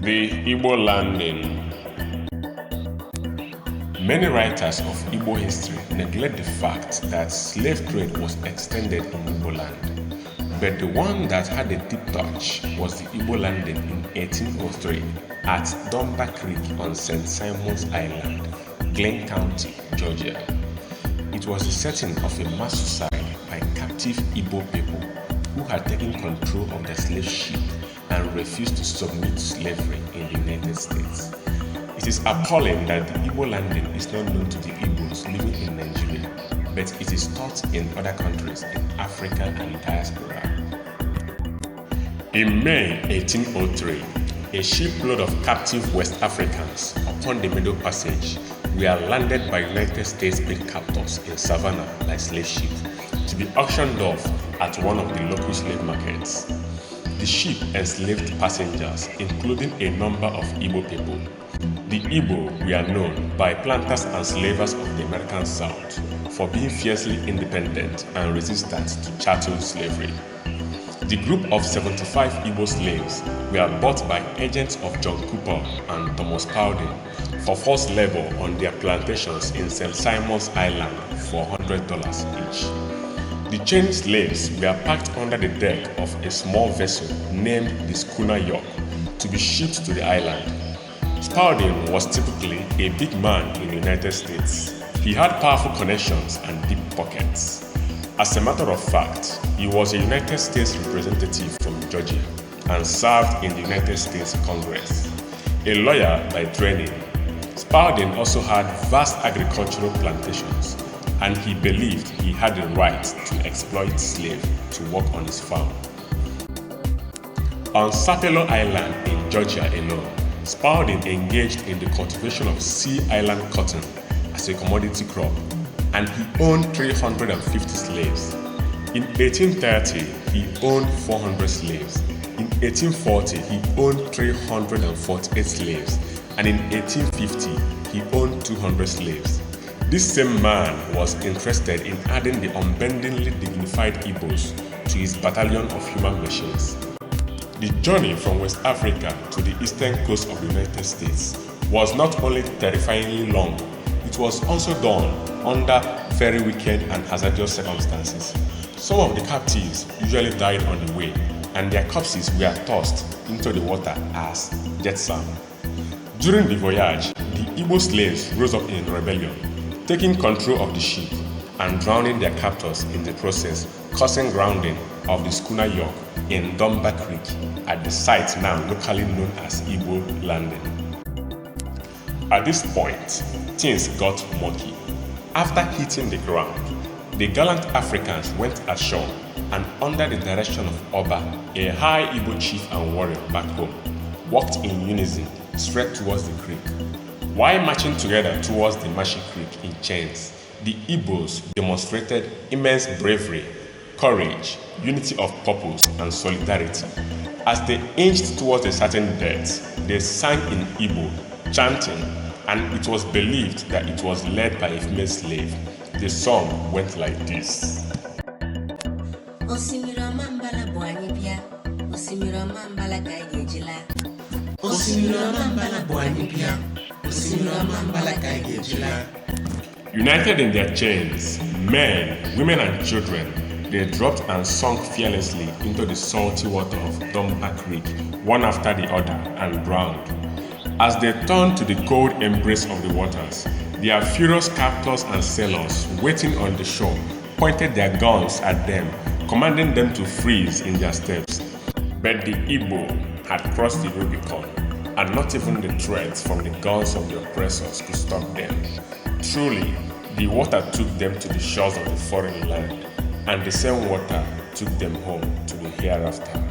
The Igbo landing. Many writers of Igbo history neglect the fact that slave trade was extended in Igbo land, but the one that had a deep touch was the Igbo landing in 1803 at Dunbar Creek on St. Simon's Island, Glenn County, Georgia. It was the setting of a mass suicide by captive Igbo people who had taken control of the slave ship and refused to submit to slavery in the United States. It is appalling that the Igbo landing is not known to the Igbos living in Nigeria, but it is taught in other countries in Africa and diaspora. In May 1803, a shipload of captive West Africans upon the Middle Passage were landed by United States-made captors in Savannah like slave ships to be auctioned off at one of the local slave markets. The ship enslaved passengers, including a number of Igbo people. The Igbo were known by planters and slavers of the American South for being fiercely independent and resistant to chattel slavery. The group of 75 Igbo slaves were bought by agents of John Cooper and Thomas Powden for forced labor on their plantations in St. Simon's Island for $100 each. The chained slaves were packed under the deck of a small vessel named the schooner York to be shipped to the island. Spalding was typically a big man in the United States. He had powerful connections and deep pockets. As a matter of fact, he was a United States representative from Georgia and served in the United States Congress. A lawyer by training, Spalding also had vast agricultural plantations, and he believed he had the right to exploit slaves to work on his farm. On Sapelo Island in Georgia alone, Spalding engaged in the cultivation of Sea Island cotton as a commodity crop, and he owned 350 slaves. In 1830, he owned 400 slaves. In 1840, he owned 348 slaves, and in 1850, he owned 200 slaves. This same man was interested in adding the unbendingly dignified Igbos to his battalion of human machines. The journey from West Africa to the eastern coast of the United States was not only terrifyingly long, it was also done under very wicked and hazardous circumstances. Some of the captives usually died on the way, and their corpses were tossed into the water as jetsam. During the voyage, the Igbo slaves rose up in rebellion, taking control of the ship and drowning their captors in the process, causing grounding of the schooner York in Dunbar Creek at the site now locally known as Igbo Landing. At this point, things got murky. After hitting the ground, the gallant Africans went ashore and under the direction of Oba, a high Igbo chief and warrior back home, walked in unison straight towards the creek. While marching together towards the marshy creek in chains, the Igbos demonstrated immense bravery, courage, unity of purpose, and solidarity. As they inched towards a certain death, they sang in Igbo, chanting, and it was believed that it was led by a female slave. The song went like this. United in their chains, men, women, and children, they dropped and sunk fearlessly into the salty water of Dunbar Creek, one after the other, and drowned. As they turned to the cold embrace of the waters, their furious captors and sailors waiting on the shore pointed their guns at them, commanding them to freeze in their steps. But the Igbo had crossed the Rubicon, and not even the threats from the guns of the oppressors could stop them. Truly, the water took them to the shores of the foreign land, and the same water took them home to the hereafter.